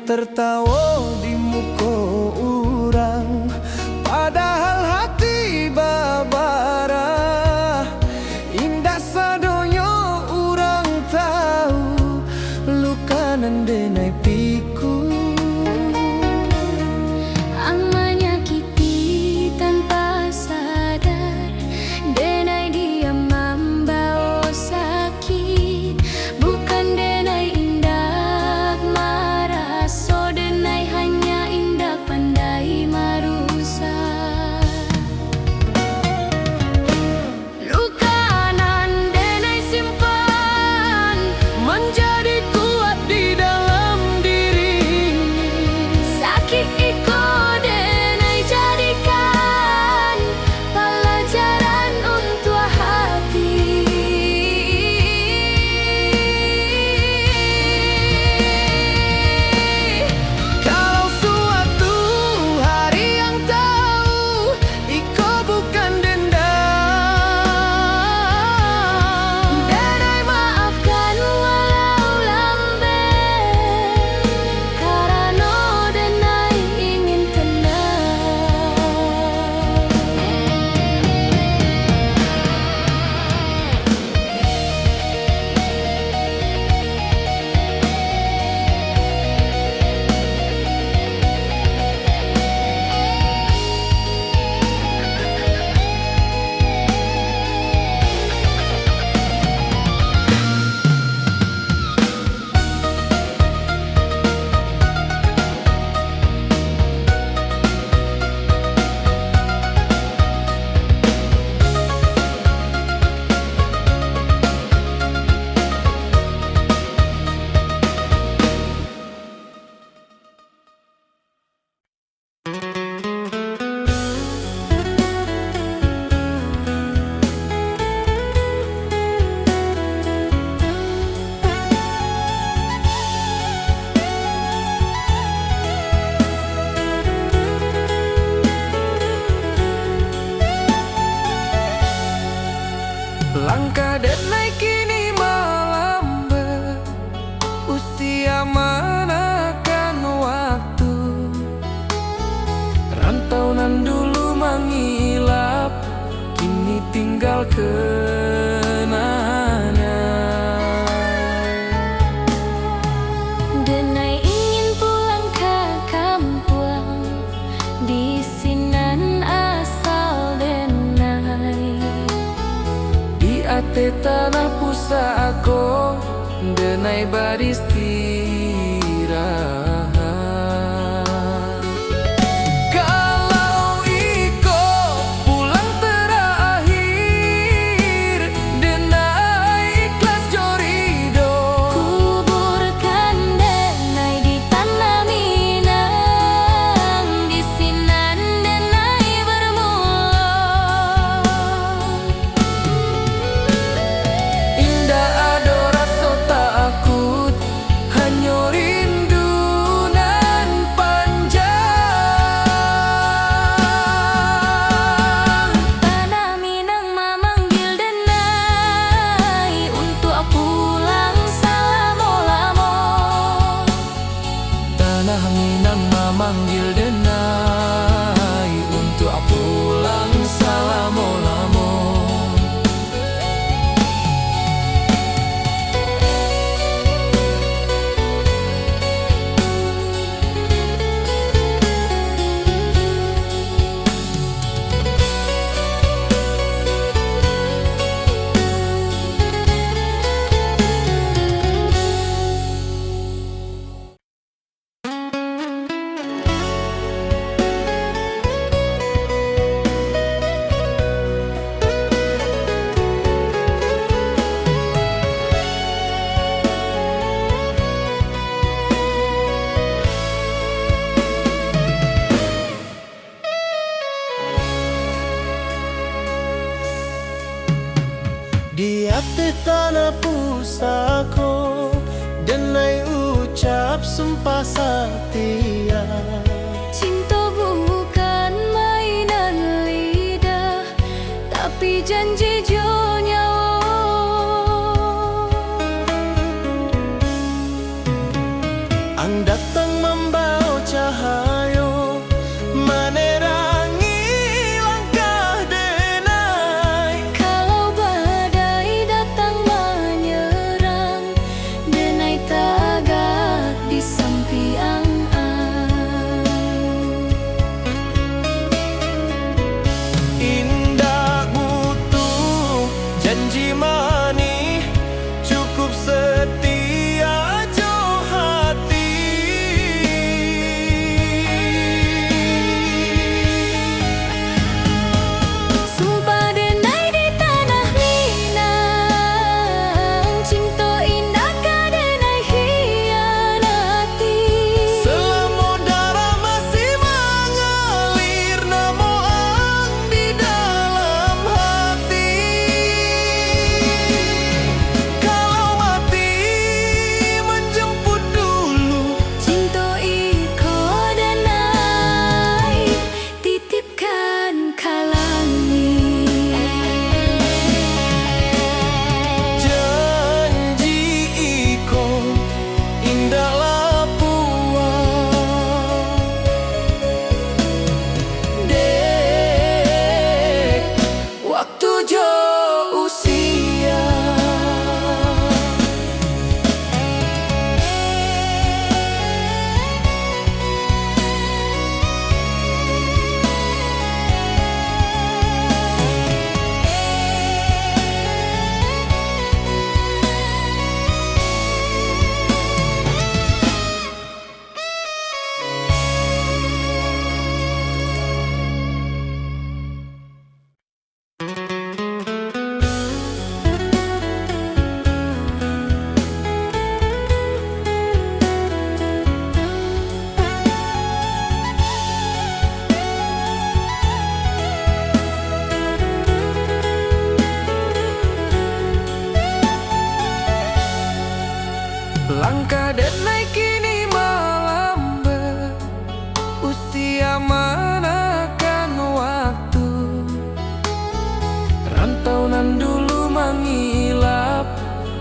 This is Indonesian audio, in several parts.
tertawa di muka orang, padahal hati babara. Indah sadonya orang tahu, luka nan denai piku. Ang menyakiti tanpa sadar, denai dia membawa sakit. Bukan denai indah marah, so denai hanya indah pandai marusak. Luka nan denai simpan Menjadi kuat di dalam diri. sakit iko denai jadikan pelajaran untuk hati. Kalau suatu hari yang tahu iko bukan dendam, Denai maafkan walau lambat, karena denai ingin tenang. Langkah denai kini melambat, usia manakan waktu. Rantau nan dulu mengilap, kini tinggal kenangan. Denai ingin pulang ke kampung, di sinan asal denai. Di ate tanah pusako, denai beristirahat. Kalau iko pulang terakhir, denai ikhlas jorido. Kuburkan denai di tanah Minang, di sinan denai bermula. Indah ado rasa takut, hanya rindu nan panjang. Tanah Minang memanggil denai untuk pulang selama-lama. Tanah Minang memanggil denai untuk pulang selama-lama. Di hati tanah pusako, denai ucap sumpah setia. Cinta bukan mainan lidah, tapi janji jo nyawa. Ang datang Langkah denai kini melambat, usia manakan waktu. Rantau nan dulu mengilap,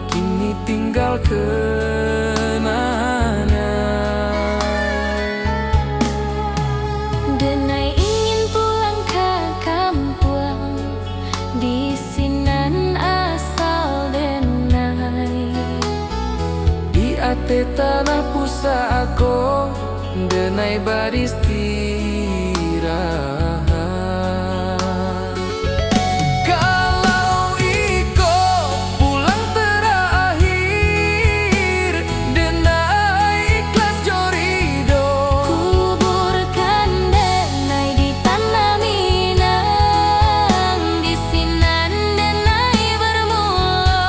kini tinggal kenangan. Denai ingin pulang ke kampung, di sinan asal denai. Di ate tanah pusako, denai beristirahat. Kalau iko pulang terakhir, denai ikhlas jorido. Kuburkan denai di tanah Minang, di sinan denai bermula.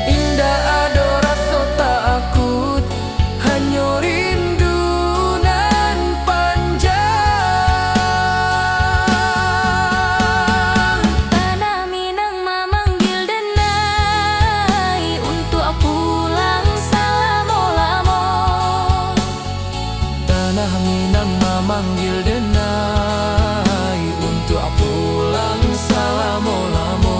Indah ado rasa takut, hanya rindu nan panjang. Tanah Minang memanggil denai untuk pulang selama-lama. Tanah Minang memanggil denai untuk pulang selama-lama.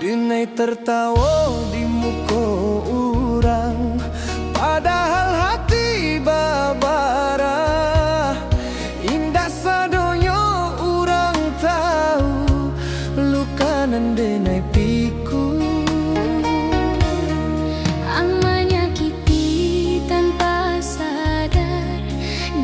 Denai tertawa di muka orang, padahal hati babara. Indah sadonya orang tahu, luka nan denai piku. Ang menyakiti tanpa sadar,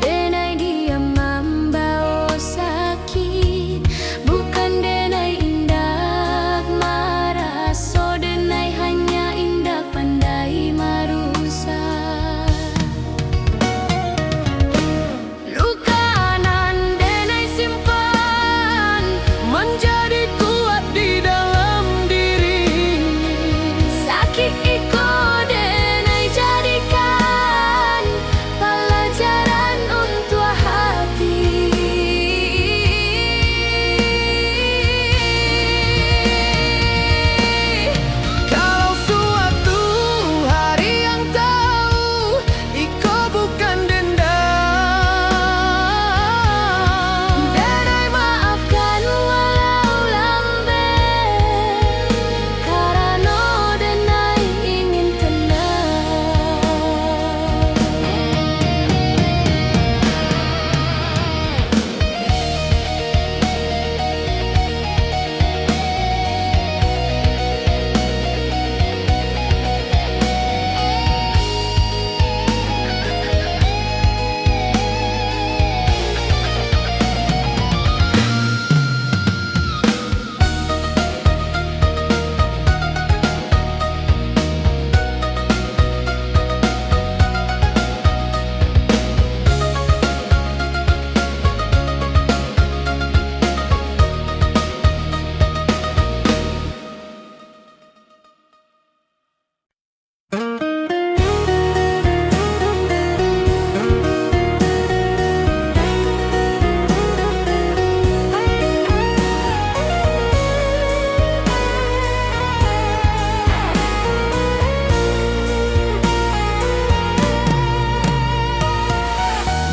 denai diam membawa sakit. Bukan denai indah marah, so denai hanya indah pandai marusak. Luka nan denai simpan Menjadi kuat di dalam diri. sakit iko denai jadikan pelajaran untuk hati. Kalau suatu hari yang tahu, iko bukan dendam. Denai maafkan walau lambat, karena denai ingin tenang.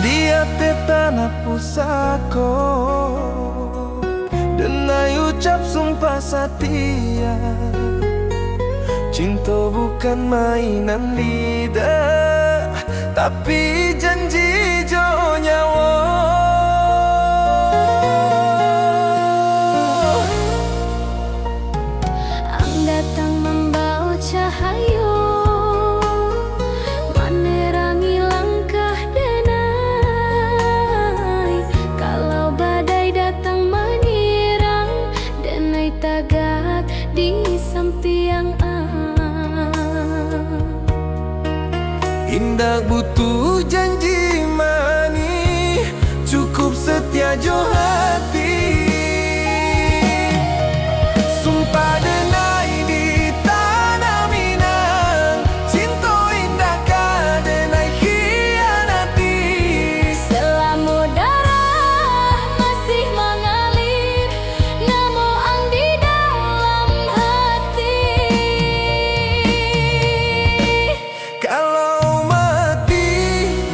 Dia te tanah pusako, denai ucap sumpah setia. Cinta bukan mainan lidah, tapi janji jo nyawa. Ang datang membawa cahaya, menerangi langkah Indah butuh janji mani, cukup setia jo hati. Sumpah denai di tanah Minang, cinta indah kadenai khianati. Selama darah masih mengalir, namo ang di dalam hati. Kalau mati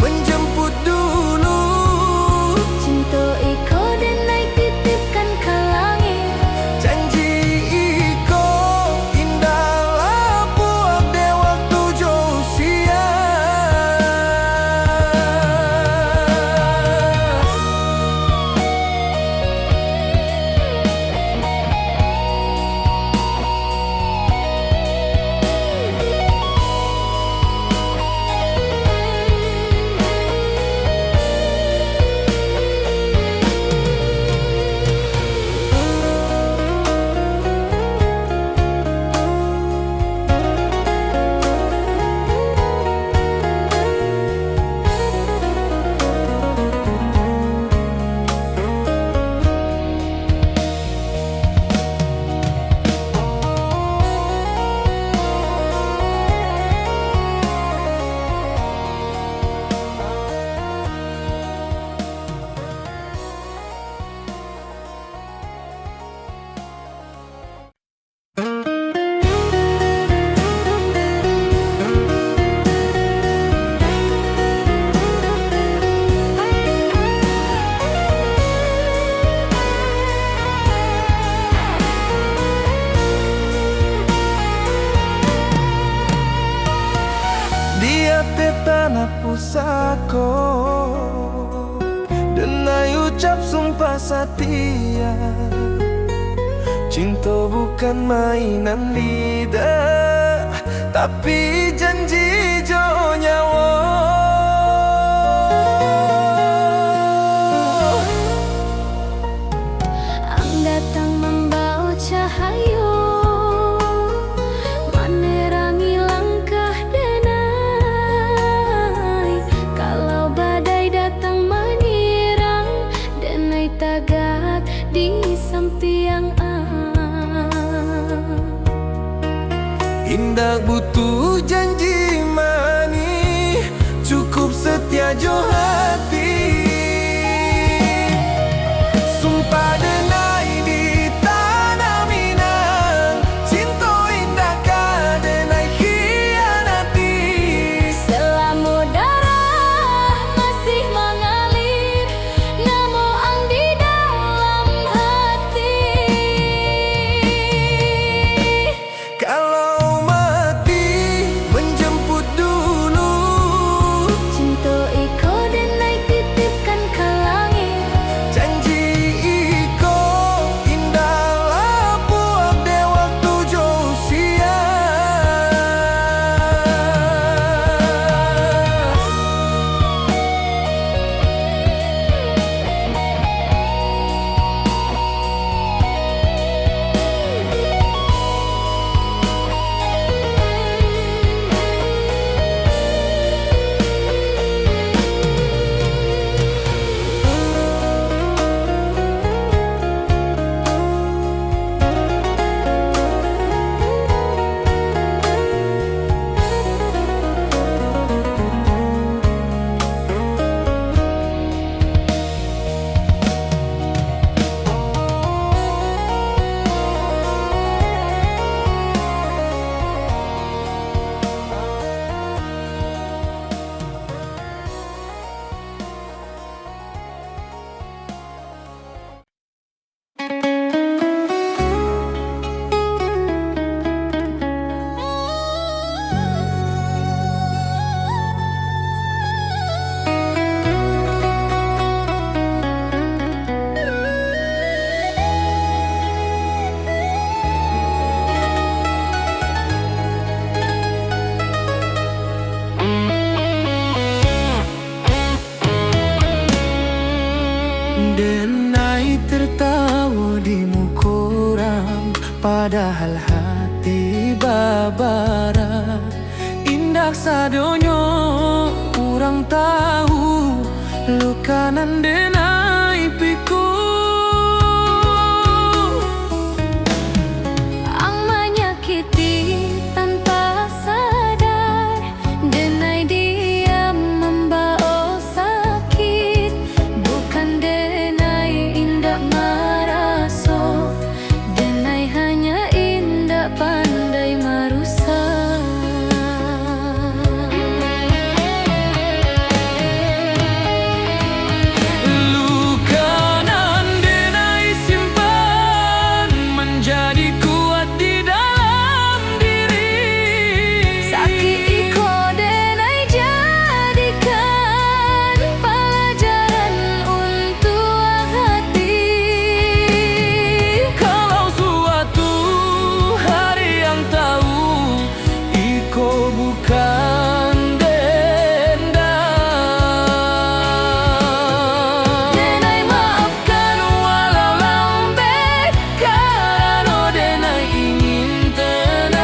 menjemput dulu, Cinta iko denai titipkan ke langit. janji iko indahlah buat de waktu jauh sia. Dia te tanah pusako, denai ucap sumpah setia. Cinta bukan mainan lidah, tapi janji jo nyawa. Ang datang membawa cahaya, menerangi langkah denai. Kalau badai datang menyerang, denai tagak di samping Indah butuh janji mani, cukup setia jo hati. Sumpah denai di tanah Minang, cinta indah kadenai khianati. Selama darah masih mengalir, namo ang di dalam hati. Kalau mati menjemput dulu, Cinta iko denai titipkan ke langit. janji iko indahlah buat de waktu jauh sia. Padahal hati babara indah sadonyo nan denai piku. Ang menyakiti tanpa sadar, denai diam membawa sakit. Bukan denai indak maraso, denai hanya indak pandai marusak. Luka nan denai simpan menjadi kuat di dalam diri. Sakit iko denai jadikan pelajaran untuk hati. Kalau suatu hari yang tahu iko bukan dendam. Denai Maafkan walau lambat, karena denai ingin tenang.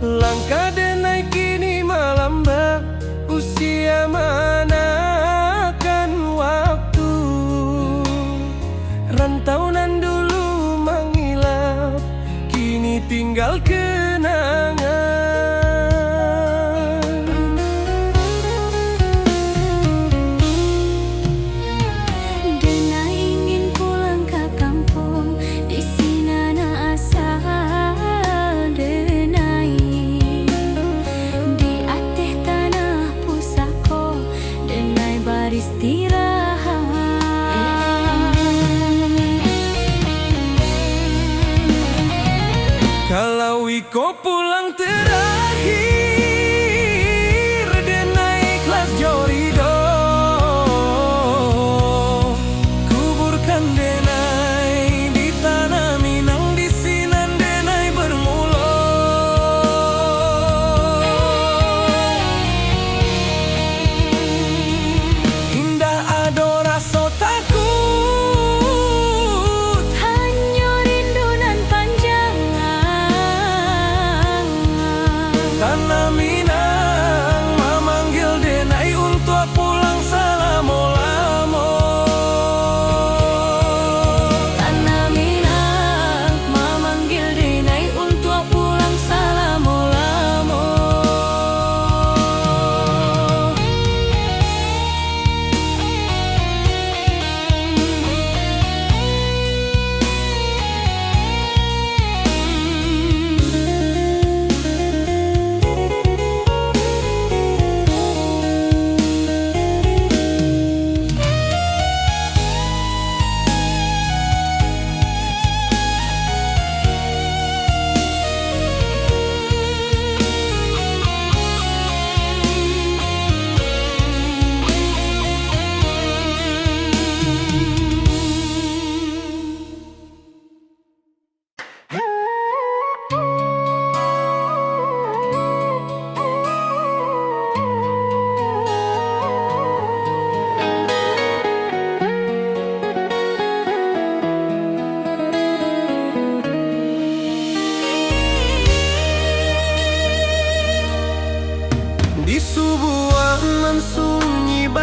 Langkah denai kini melambat, usia manakan waktu. Rantau nan dulu mengilap, kini tinggal kenangan. Denai ingin pulang ke kampung, di sini asal denai. Di atas tanah pusako, denai beristirahat. Kalau iko pulang terakhir, denai ikhlas jorido. Kuburkan denai di tanah Minang, di sinan denai bermula. Indah ado rasa takut, Hanya rindu nan panjang,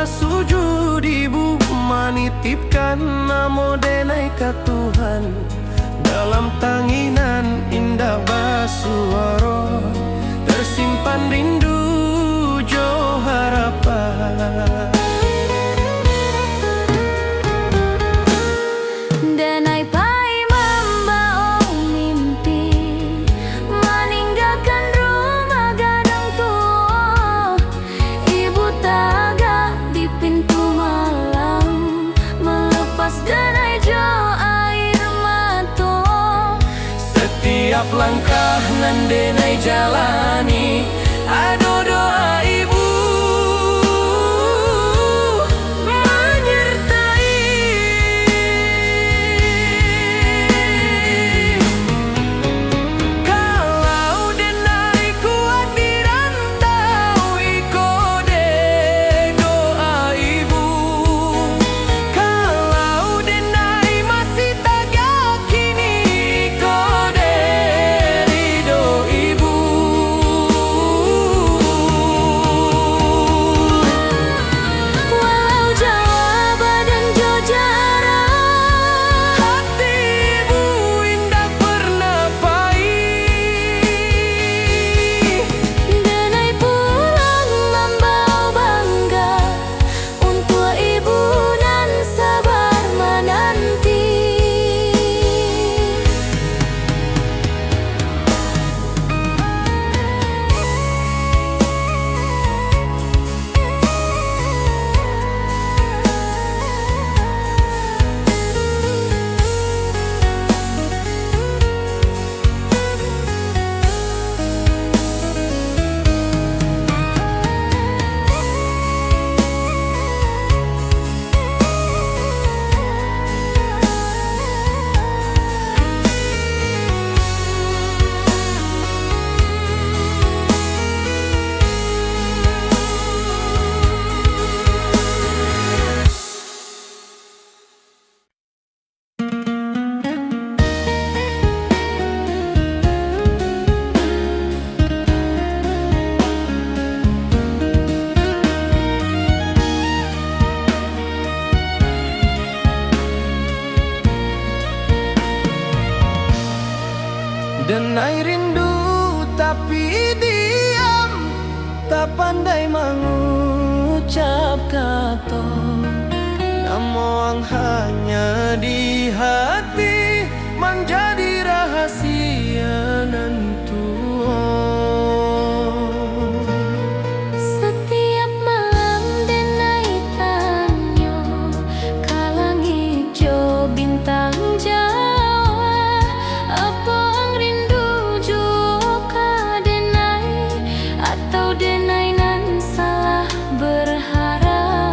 sujud ibu manitipkan namo denai ka Tuhan. Dalam tanginan indah basuara tersimpan rindu jo harapan. Denai pai membawa mimpi meninggalkan rumah gadang tua. Ibu taga di pintu malam melepas denai jo air mata. Setiap langkah nan denai jalani ado doa ibu menyertai. Kalau denai kuat di rantau iko de doa ibu. Kalau denai masih tak yakini iko de ridho ibu. Walau jauh badan jo jarak, Hati ibu indah pernah pahit. denai pulang membawa bangga untuk ibu dan sabar menanti. Denai rindu tapi diam, tak pandai mengucap kata. Namun hanya di hati menjadi rahasia nan tua. Setiap malam denai tanya kalang hijau bintang Jawa, apa ang rindu jo ka denai atau denai nan salah berharap.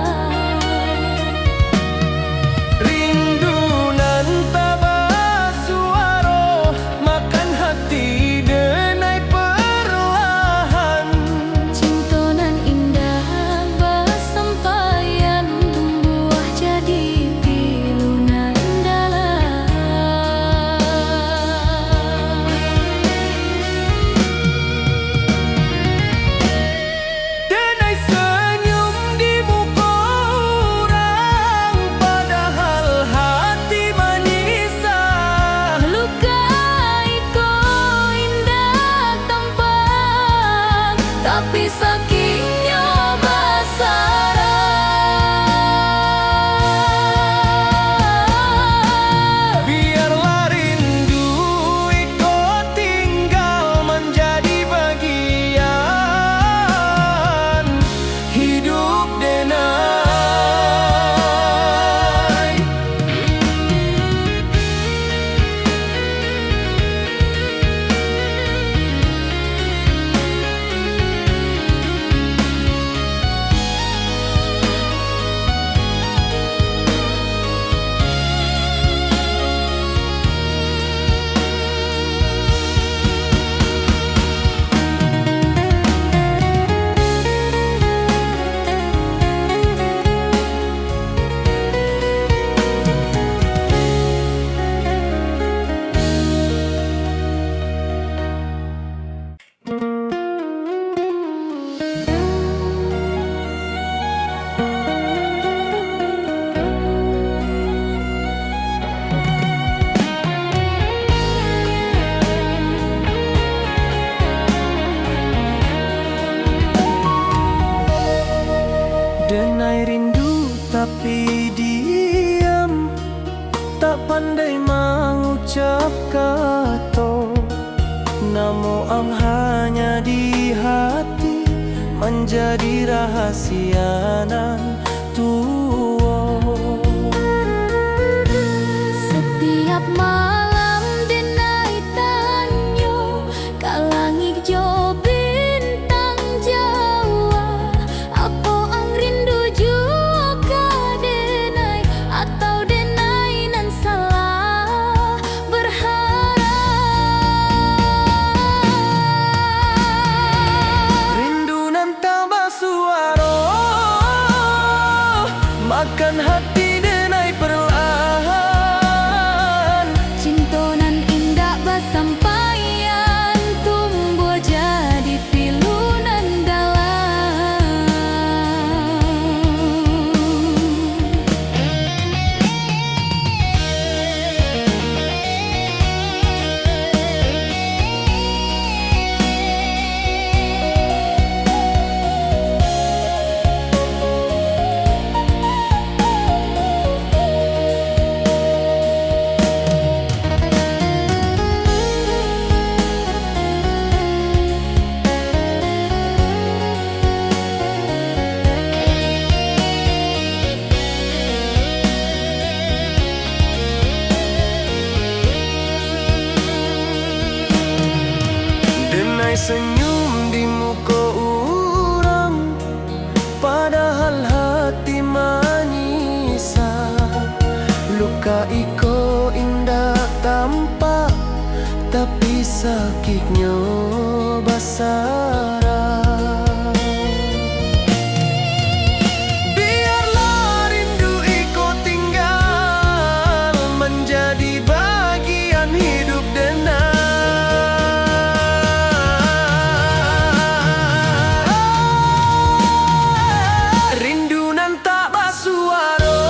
Denai rindu tapi diam, tak pandai mengucap kata. Namo ang hanya di hati, menjadi rahasia nan tua. Setiap malam denai tanyo ka langit jo bintang Jawa. Apa ang rindu jua ka denai, atau denai nan salah berharap. Rindu nan tak basuara, makan hati denai perlahan. Cinta nan indah basampaian, tumbuh jadi pilu nan dalam. Denai senyum di muka orang, padahal hati menyisa. Luka iko indah tampak, tapi sakitnya basara. Biarlah rindu iko tinggal, menjadi bagian hidup denai. Rindu nan tak basuara,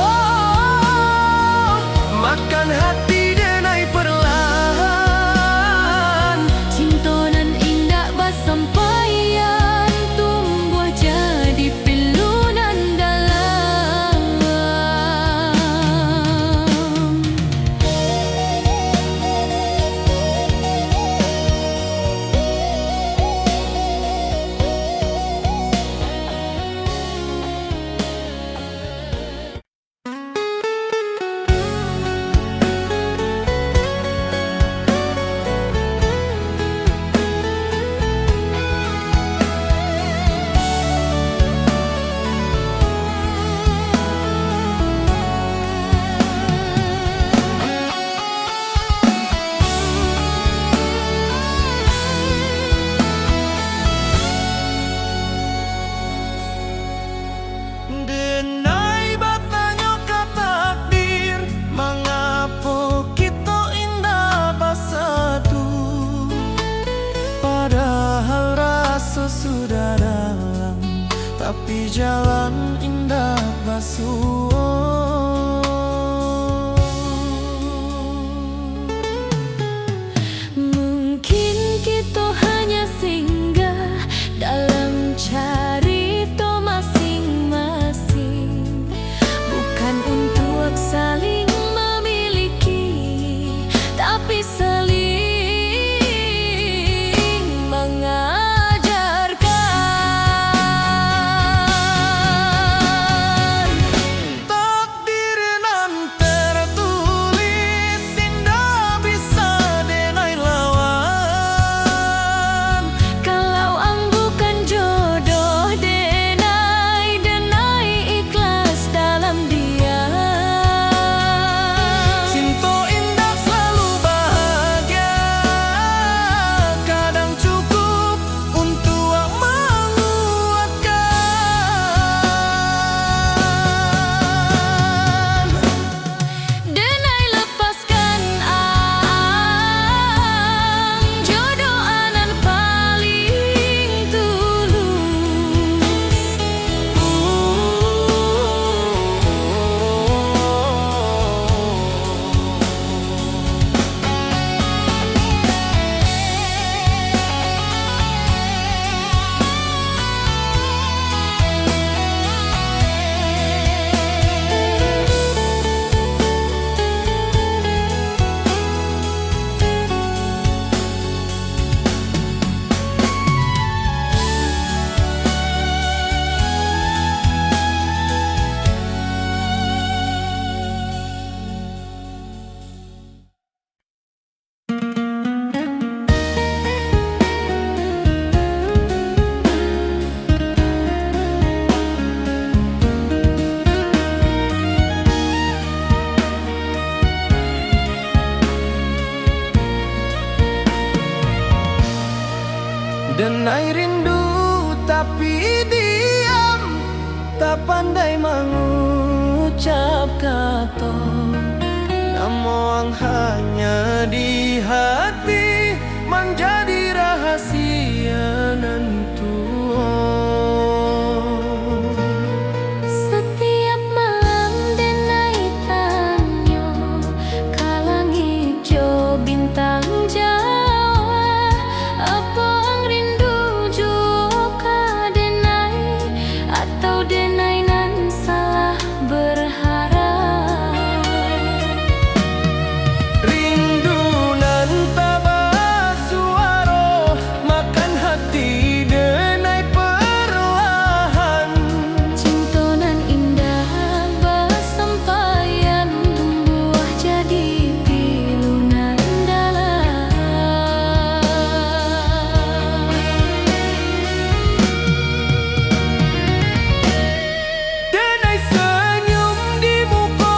makan hati denai perlahan. Cinta nan indah basampaian, ucap kata, namun hanya di hati menjadi rahasia nantu. Setiap malam denai tanyo kalang hijau bintang Jawa, apa ang rindu juga denai atau denai nan salah berharap. Rindu nan tak basuaro makan hati denai perlahan. Cinta nan indah bersampaian tumbuh jadi pilu nan dalam. Denai senyum di muka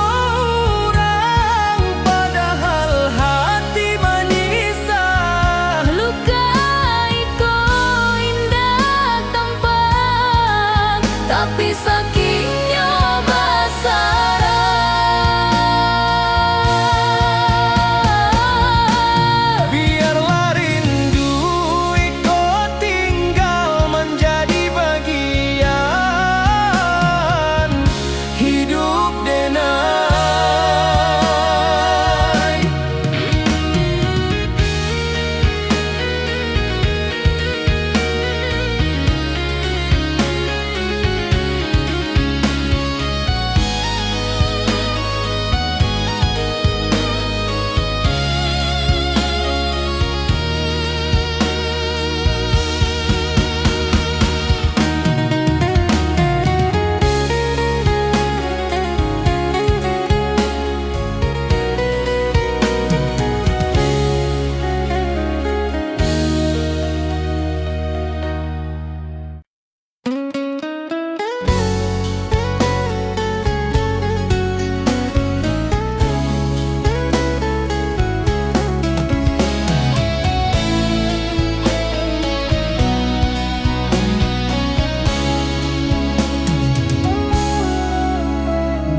orang, padahal hati manisah. Melukai ko indah tampak, tapi sakitnya basarah. Biarlah rindu ikut tinggal menjadi bagian hidup denai.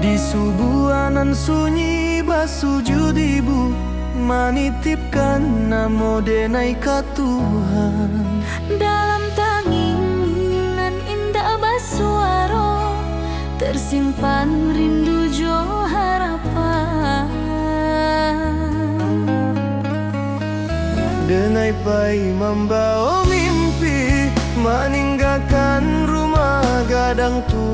Di subuhanan sunyi basuju dibu manitipkan namo denai ka Tuhan. Dalam tanginan indah basuaro tersimpan rindu jo harapan. Denai pai membawa mimpi meninggalkan rumah gadang tua.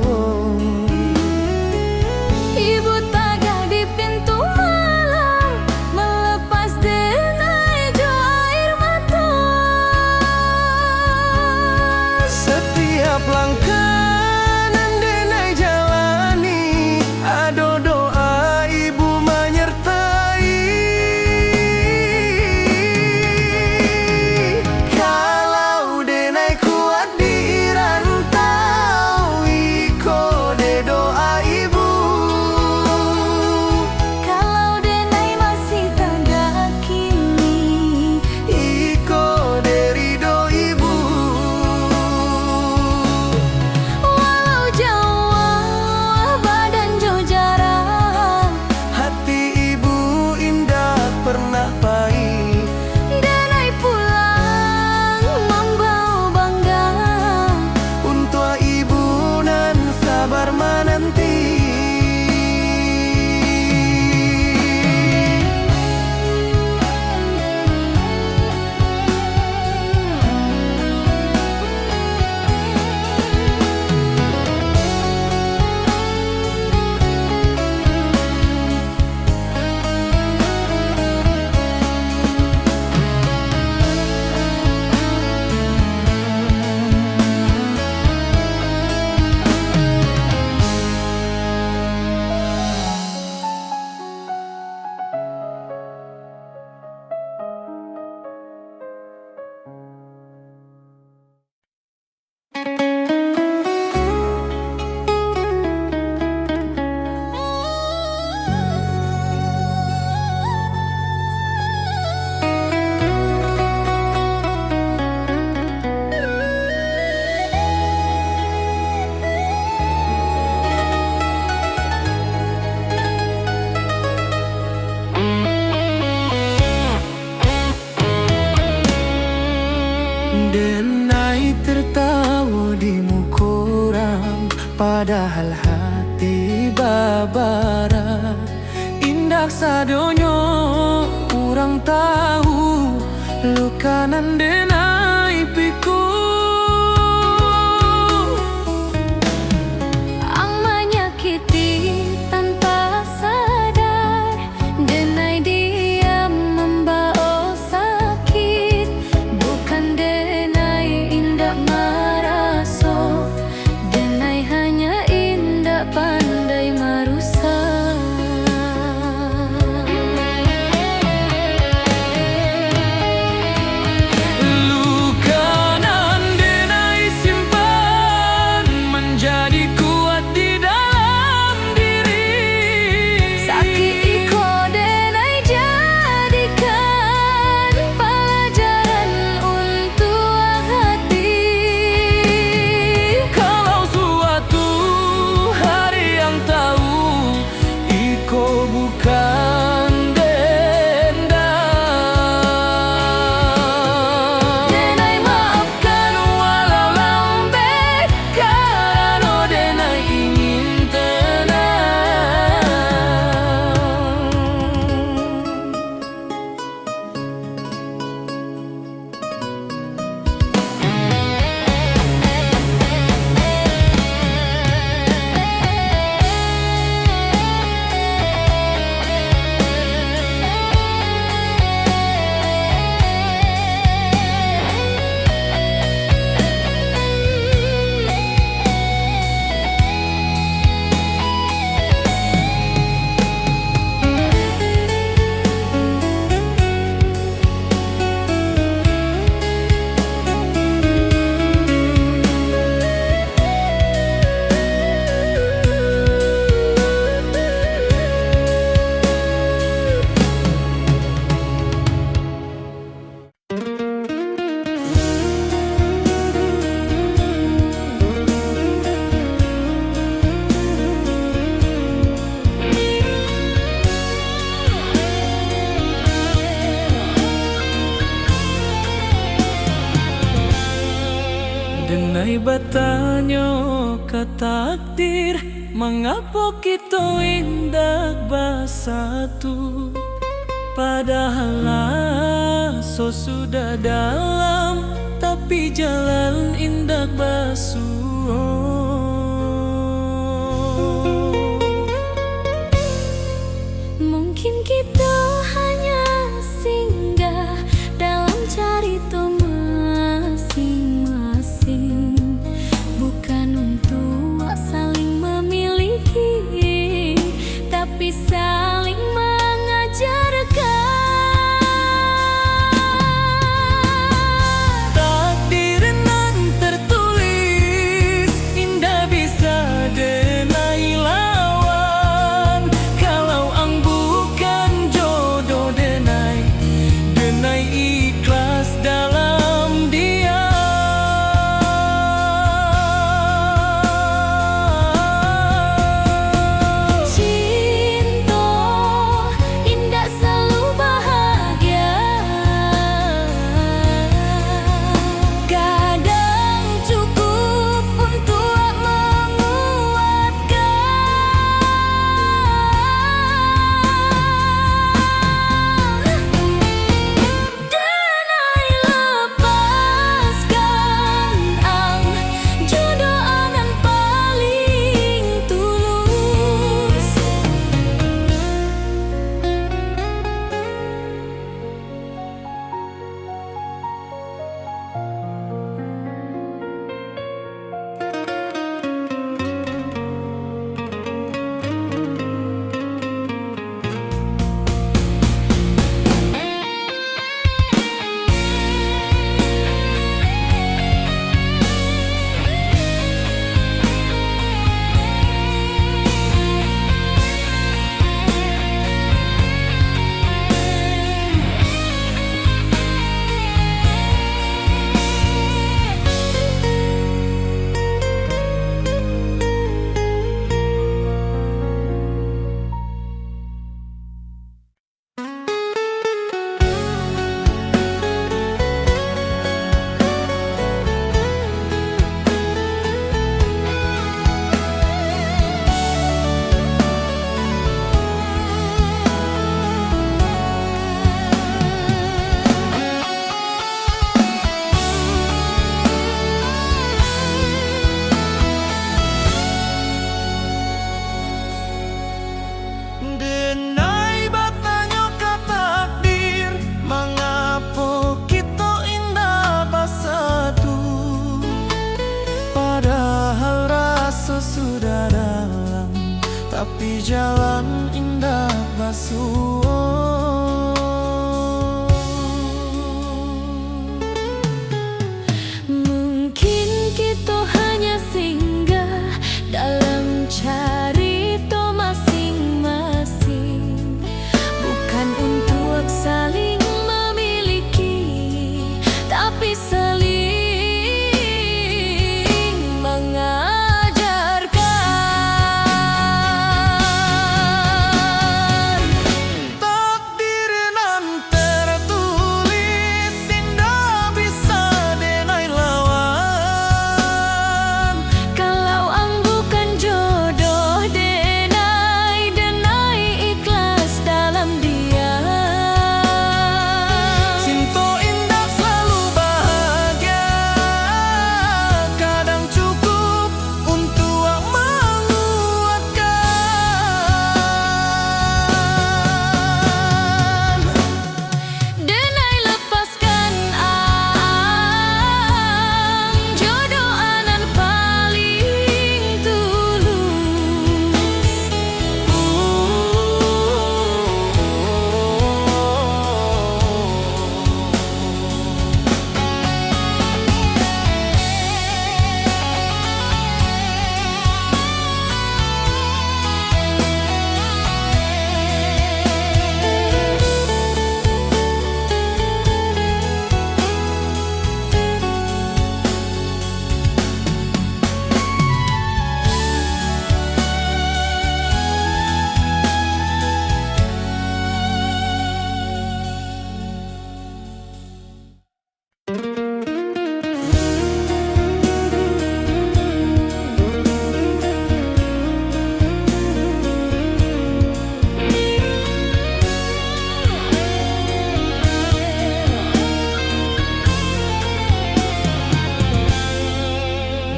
Ibu tagah di pintu malam melepas denai jo air mata. Setiap langkah nan denai jalani, ado doa ibu menyertai. Kalau denai kuat di rantau, tiba bara indak sadonyo urang tahu lukanan denai piku. Ang menyakiti tanpa sadar, denai diam membawa sakit. Bukan denai indak maraso, denai hanya indak pandai marusak. Lukanan denai simpan menjadi kuat di dalam diri. Sakit iko denai jadikan pelajaran untuk hati. Kalau suatu hari yang tahu iko bukan dendam, Denai maafkan walau lambat, karena denai ingin tenang. Denai batanyo ke takdir, mengapa kita indak bersatu? Padahal so sudah dalam, tapi jalan indak basuh. mungkin kita hanya singgah dalam cerita masing-masing, bukan untuk saling memiliki, tapi saling mengajarkan. Takdir nan tertulis indah bisa denai Denai batanya ka takdir, mangapa kita indah bersatu, padahal rasa sudah dalam, tapi jalan indah basuh. Mungkin kita hanya singgah dalam cerita masing-masing, bukan untuk saling memiliki, tapi saling mengajarkan. Takdir nan tertulis indah bisa denai lawan. Kalau bukan jodoh, denai ikhlas dalam dia. Cinta indah selalu bahagia, kadang cukup untuk menguatkan. Denai lepaskan jodoh anan paling tulus.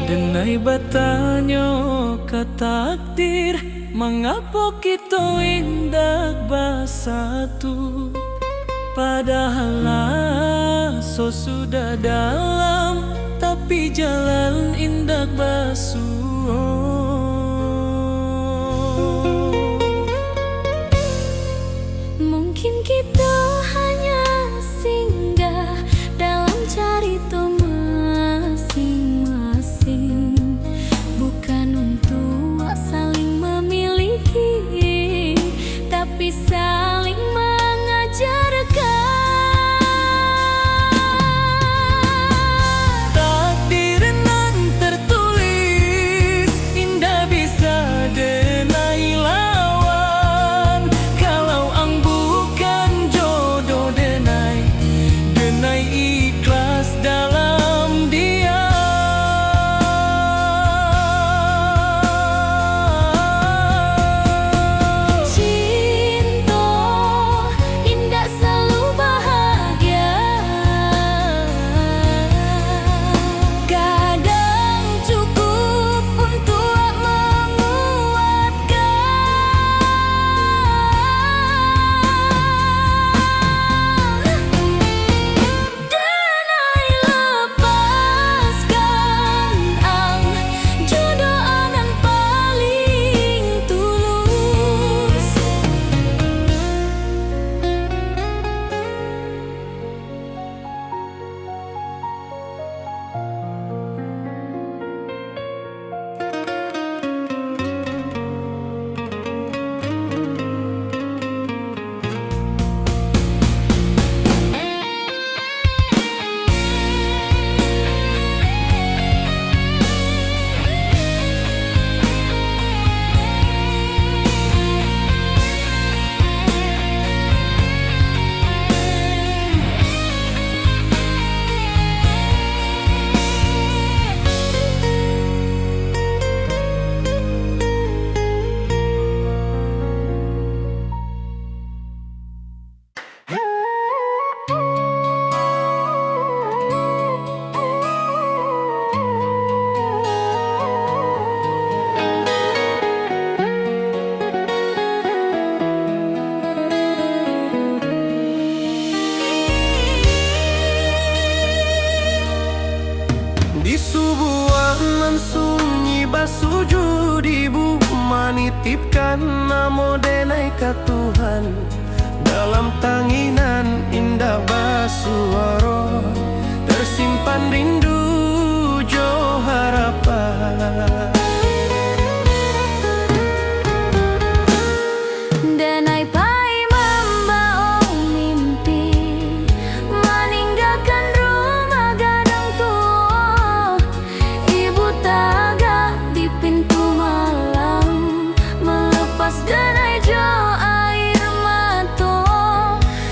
Denai batanya ka takdir, mengapa kita indah bersatu, padahal so sudah dalam, tapi jalan indah basuh. Mungkin kita hanya singgah dalam cerita masing-masing, bukan untuk saling memiliki, tapi saling mengajarkan. Takdir nan tertulis manitipkan namo denai ka Tuhan. Dalam tanginan indah basuaro, tersimpan rindu jo harapan. Denai pai membawa mimpi, meninggalkan rumah gadang tua. Ibu taga di pintu malam, melepas denai jo air mata.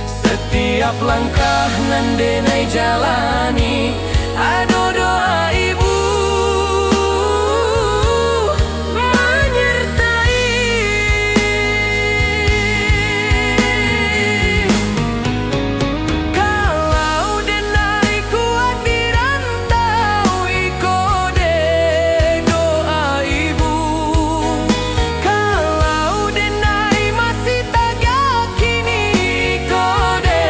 Setiap langkah nan denai jalani, ado doa ibu menyertai. Kalau denai kuat di rantau, iko de doa ibu. Kalau denai masih tak yakini, iko de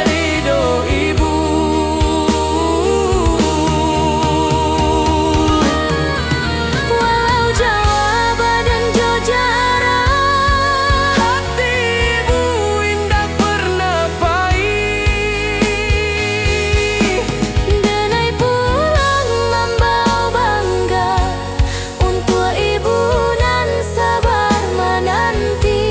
ridho ibu. Walau jauh badan jo jarak, Hati ibu indah pernah pahit. denai pulang membawa bangga untuk ibu dan sabar menanti.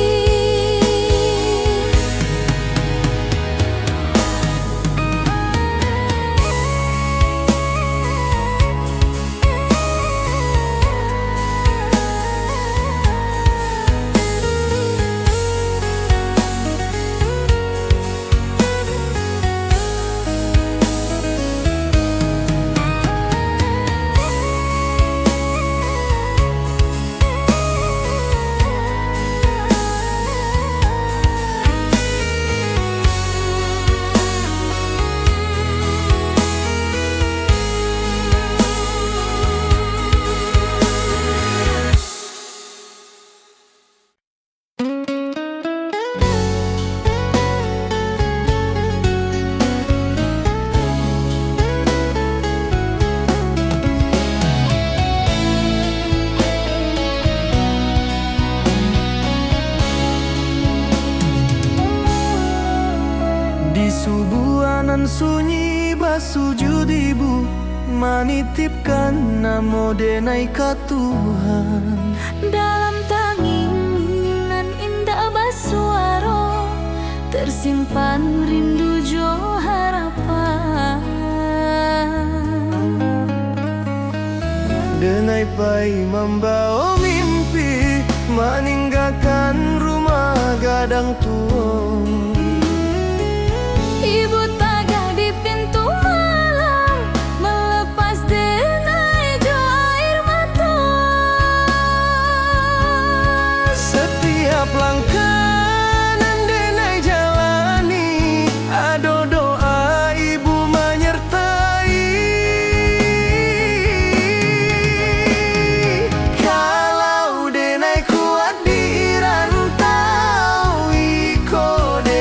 Di subuhanan sunyi basujud ibu, manitipkan namo denai ka Tuhan. Dalam tanginan indah basuaro, tersimpan rindu jo harapan. Denai pai membawa mimpi, meninggalkan rumah gadang tua. Ibu taga di pintu malam, melepas denai jo air mata. Setiap langkah nan denai jalani, ado doa ibu menyertai. Kalau denai kuat di rantau, iko de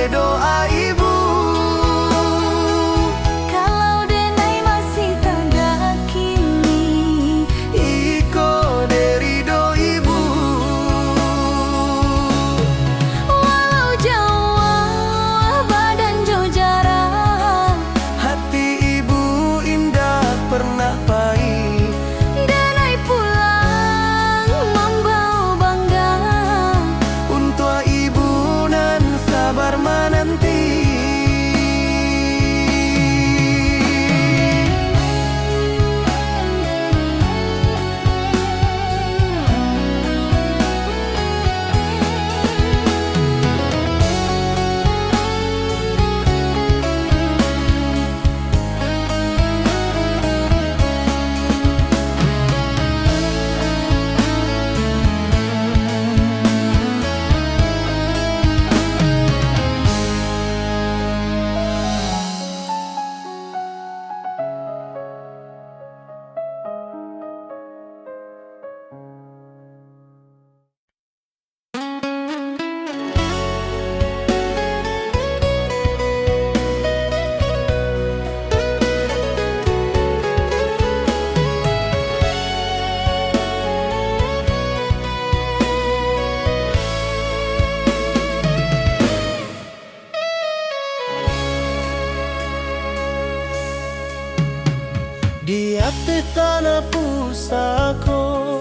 tanah pusako,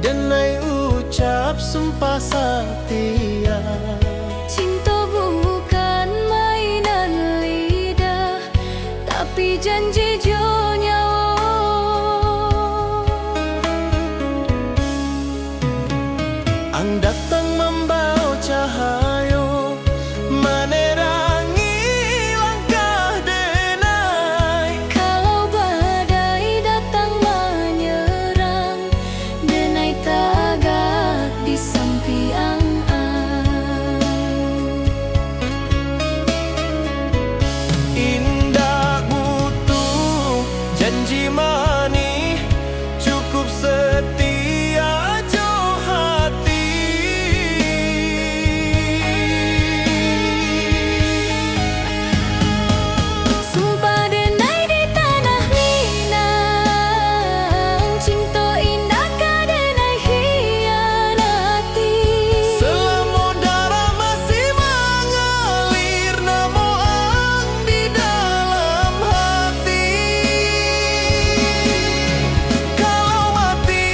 denai ucap sumpah setia. Cinta bukan mainan lidah, tapi janji jo nyawa. Ang datang membawa cahayo, menerangi langkah denai. Kalau badai datang menyerang, denai tagak di sampiang. Indah butuh janji manis, cukup setia jo hati. Sumpah denai di tanah Minang, cinta indah ka denai hianati. Selama darah masih mengalir, namo ang di dalam hati. Kalau mati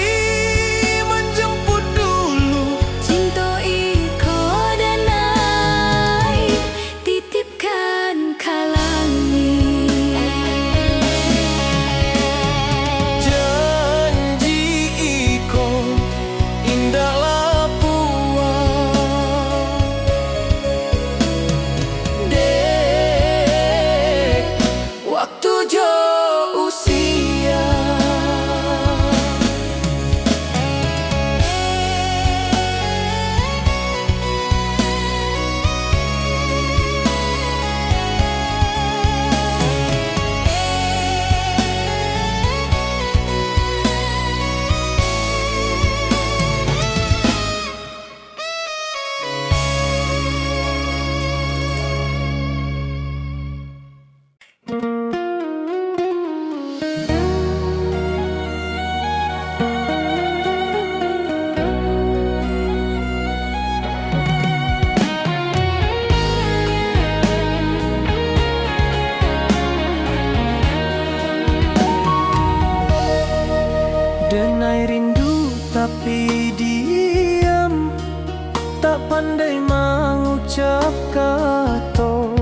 menjemput dulu, Cinta iko denai, titipkan kalangi. janji iko indah lapuan. Dek, waktu jo usia. Denai rindu tapi diam, tak pandai mengucap kata.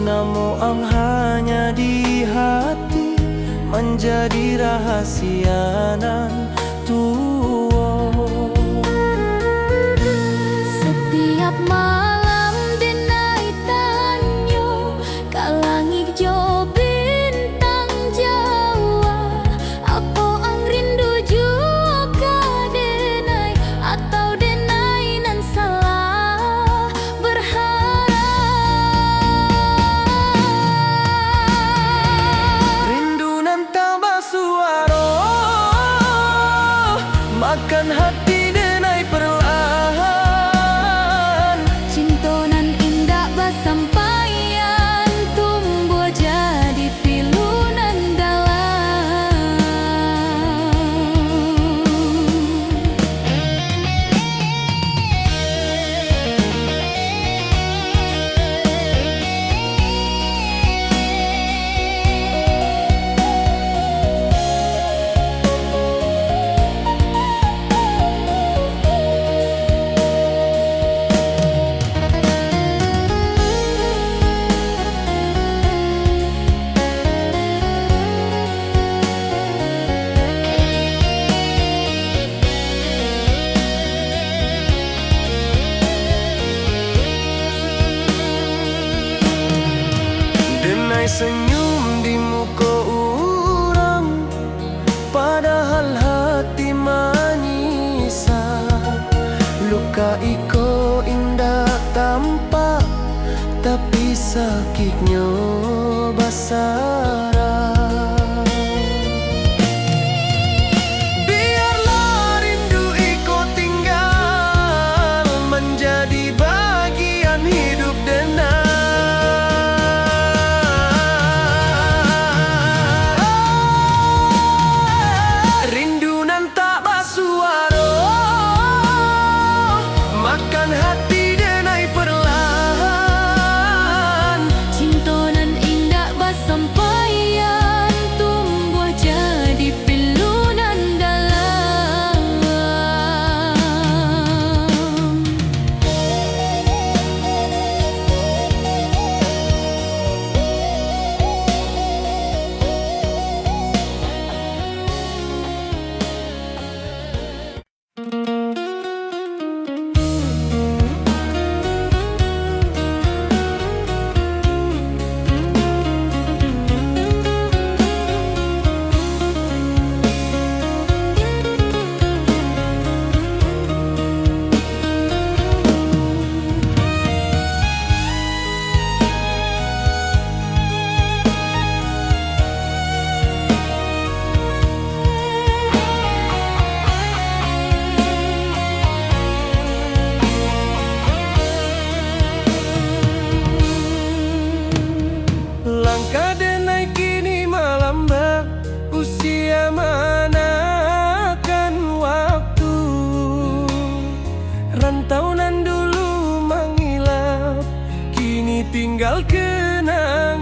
Namo ang hanya di hati, menjadi rahasia nan tua. Setiap malam denai tanyo, kalangi jo bintang Jawa. Apa ang rindu jua ka denai, atau denai nan salah berharap. Rindu nan tambah suara, makan hati denai perlahan. Cinta nan indah basampaian, tumbuh jadi pilunan dalam. Denai senyum di muka orang, padahal hati menyisap. Luka iko indah tampak, tapi sakitnya basara. Biarlah rindu iko tinggal, menjadi bagian hidup denai. Rindu nan tak bersuara, makan hati denai perlahan. Cinta nan indah basampaian, tumbuh jadi pilunan Tahun-tahunan dulu mengilap, kini tinggal kenangan.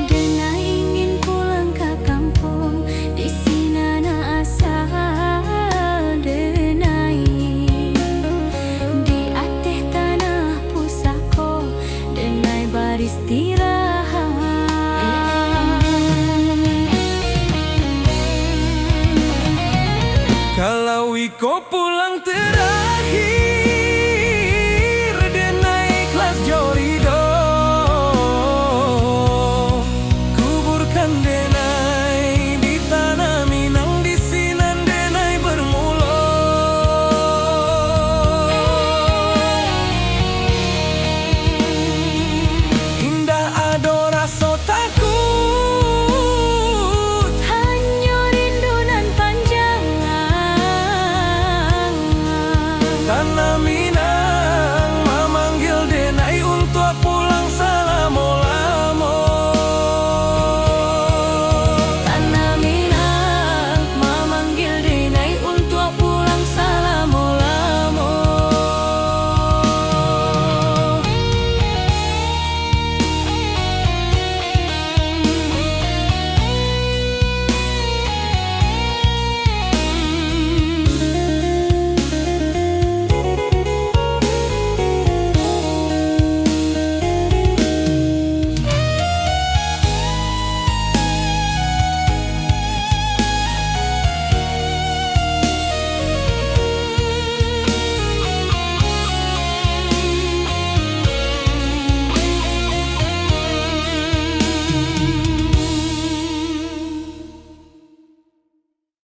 Denai ingin pulang ke kampung, di sini na asal denai. Di ateh tanah pusako, denai beristirahat. Kalau iko